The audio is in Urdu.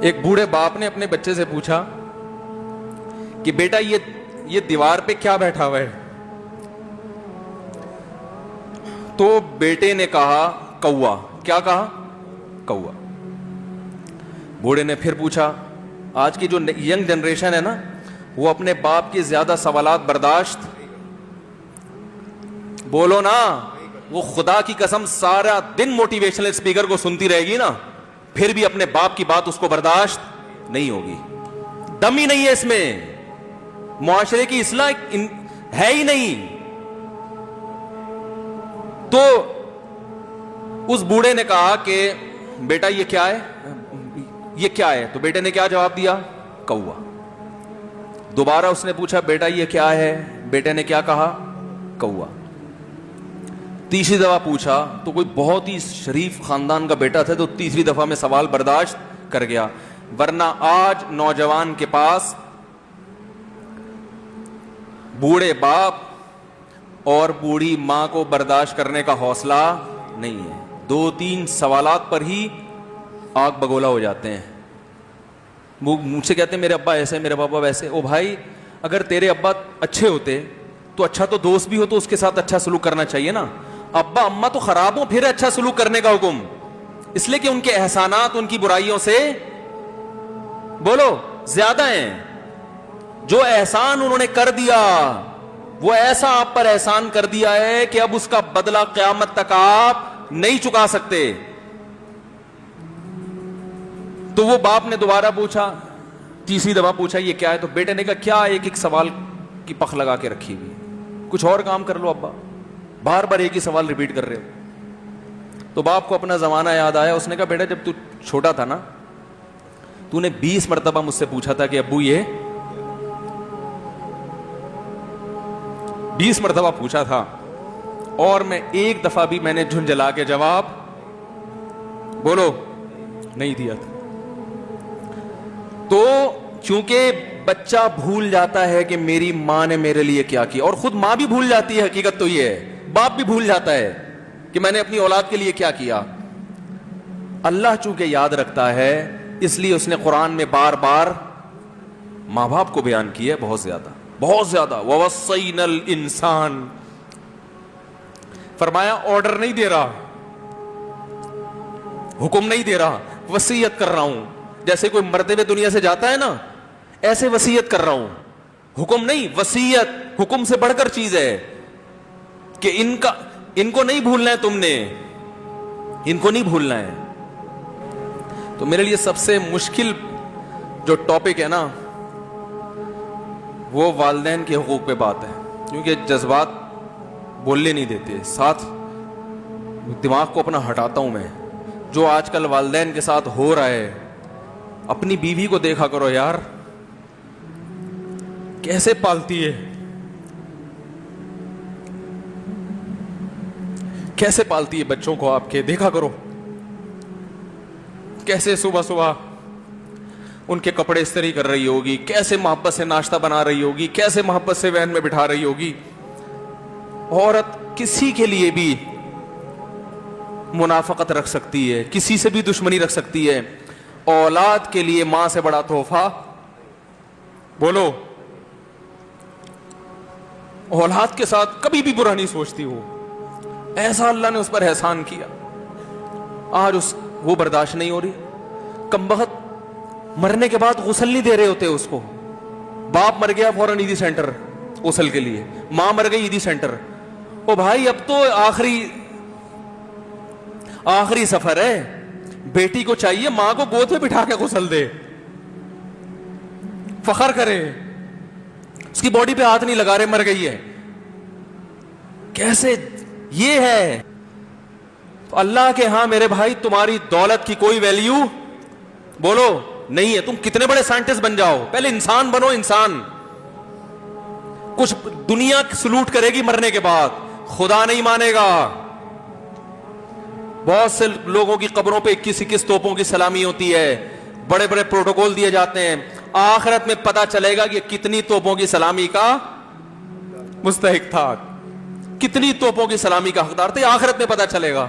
ایک بوڑھے باپ نے اپنے بچے سے پوچھا کہ بیٹا یہ دیوار پہ کیا بیٹھا ہوا ہے؟ تو بیٹے نے کہا کوا. کیا کہا؟ کوا. بوڑھے نے پھر پوچھا. آج کی جو ینگ جنریشن ہے نا, وہ اپنے باپ کے زیادہ سوالات برداشت, بولو نا, وہ خدا کی قسم سارا دن موٹیویشنل اسپیکر کو سنتی رہے گی نا, پھر بھی اپنے باپ کی بات اس کو برداشت نہیں ہوگی. دم ہی نہیں ہے اس میں, معاشرے کی اصلاح ہے ہی نہیں. تو اس بوڑھے نے کہا کہ بیٹا یہ کیا ہے, یہ کیا ہے؟ تو بیٹے نے کیا جواب دیا؟ کوا. دوبارہ اس نے پوچھا بیٹا یہ کیا ہے؟ بیٹے نے کیا کہا؟ کوا. تیسری دفعہ پوچھا تو کوئی بہت ہی شریف خاندان کا بیٹا تھا, تو تیسری دفعہ میں سوال برداشت کر گیا. ورنہ آج نوجوان کے پاس بوڑھے باپ اور بوڑھی ماں کو برداشت کرنے کا حوصلہ نہیں ہے. 2-3 سوالات پر ہی آگ بگولا ہو جاتے ہیں. وہ مجھ سے کہتے ہیں میرے ابا ایسے, میرے پاپا ویسے. او بھائی, اگر تیرے ابا اچھے ہوتے تو اچھا تو دوست بھی ہو تو اس کے ساتھ اچھا سلوک کرنا چاہیے نا. ابا اما تو خراب ہو پھر اچھا سلوک کرنے کا حکم, اس لیے کہ ان کے احسانات ان کی برائیوں سے بولو زیادہ ہیں. جو احسان انہوں نے کر دیا وہ ایسا آپ پر احسان کر دیا ہے کہ اب اس کا بدلہ قیامت تک آپ نہیں چکا سکتے. تو وہ باپ نے دوبارہ پوچھا, تیسری دفعہ پوچھا یہ کیا ہے؟ تو بیٹے نے کہا کیا ایک سوال کی پخ لگا کے رکھی ہوئی, کچھ اور کام کر لو ابا, بار بار ایک ہی سوال ریپیٹ کر رہے ہو. تو باپ کو اپنا زمانہ یاد آیا. اس نے کہا بیٹا جب تو چھوٹا تھا نا, تو نے 20 مرتبہ مجھ سے پوچھا تھا کہ ابو یہ 20 مرتبہ پوچھا تھا, اور میں ایک دفعہ بھی میں نے جھنجھلا کے جواب بولو نہیں دیا تھا. تو چونکہ بچہ بھول جاتا ہے کہ میری ماں نے میرے لیے کیا کیا, اور خود ماں بھی بھول جاتی ہے, حقیقت تو یہ ہے, باپ بھی بھول جاتا ہے کہ میں نے اپنی اولاد کے لیے کیا کیا. اللہ چونکہ یاد رکھتا ہے اس لیے اس نے قرآن میں بار بار ماں باپ کو بیان کیا ہے, بہت زیادہ. وَوَصَّيْنَا الْإِنسَانَ, فرمایا آرڈر نہیں دے رہا, حکم نہیں دے رہا, وصیت کر رہا ہوں. جیسے کوئی مرتے ہوئے دنیا سے جاتا ہے نا, ایسے وصیت کر رہا ہوں, حکم نہیں, وصیت. حکم سے بڑھ کر چیز ہے کہ ان کو نہیں بھولنا ہے, تم نے ان کو نہیں بھولنا ہے. تو میرے لیے سب سے مشکل جو ٹاپک ہے نا وہ والدین کے حقوق پہ بات ہے, کیونکہ جذبات بولنے نہیں دیتے, ساتھ دماغ کو اپنا ہٹاتا ہوں میں. جو آج کل والدین کے ساتھ ہو رہا ہے, اپنی بیوی کو دیکھا کرو یار, کیسے پالتی ہے, کیسے پالتی ہے بچوں کو آپ کے, دیکھا کرو کیسے صبح صبح ان کے کپڑے استری کر رہی ہوگی, کیسے محبت سے ناشتہ بنا رہی ہوگی, کیسے محبت سے وین میں بٹھا رہی ہوگی. عورت کسی کے لیے بھی منافقت رکھ سکتی ہے, کسی سے بھی دشمنی رکھ سکتی ہے. اولاد کے لیے ماں سے بڑا تحفہ بولو, اولاد کے ساتھ کبھی بھی برا نہیں سوچتی ہو. ایسا اللہ نے اس پر احسان کیا, آج وہ برداشت نہیں ہو رہی. کمبخت مرنے کے بعد غسل نہیں دے رہے ہوتے اس کو. باپ مر گیا فوراً عیدی سینٹر غسل کے لیے, ماں مر گئی عیدی سینٹر. او بھائی اب تو آخری سفر ہے, بیٹی کو چاہیے ماں کو گود میں بٹھا کے غسل دے, فخر کرے, اس کی باڈی پہ ہاتھ نہیں لگا رہے, مر گئی ہے. کیسے یہ ہے؟ تو اللہ کے ہاں میرے بھائی تمہاری دولت کی کوئی ویلیو بولو نہیں ہے. تم کتنے بڑے سائنٹسٹ بن جاؤ, پہلے انسان بنو. انسان کچھ دنیا سلوٹ کرے گی مرنے کے بعد, خدا نہیں مانے گا. بہت سے لوگوں کی قبروں پہ 21 توپوں کی سلامی ہوتی ہے, بڑے بڑے پروٹوکول دیے جاتے ہیں. آخرت میں پتا چلے گا کہ کتنی توپوں کی سلامی کا مستحق تھا, کتنی توپوں کی سلامی کا حقدار تھے, آخرت میں پتا چلے گا.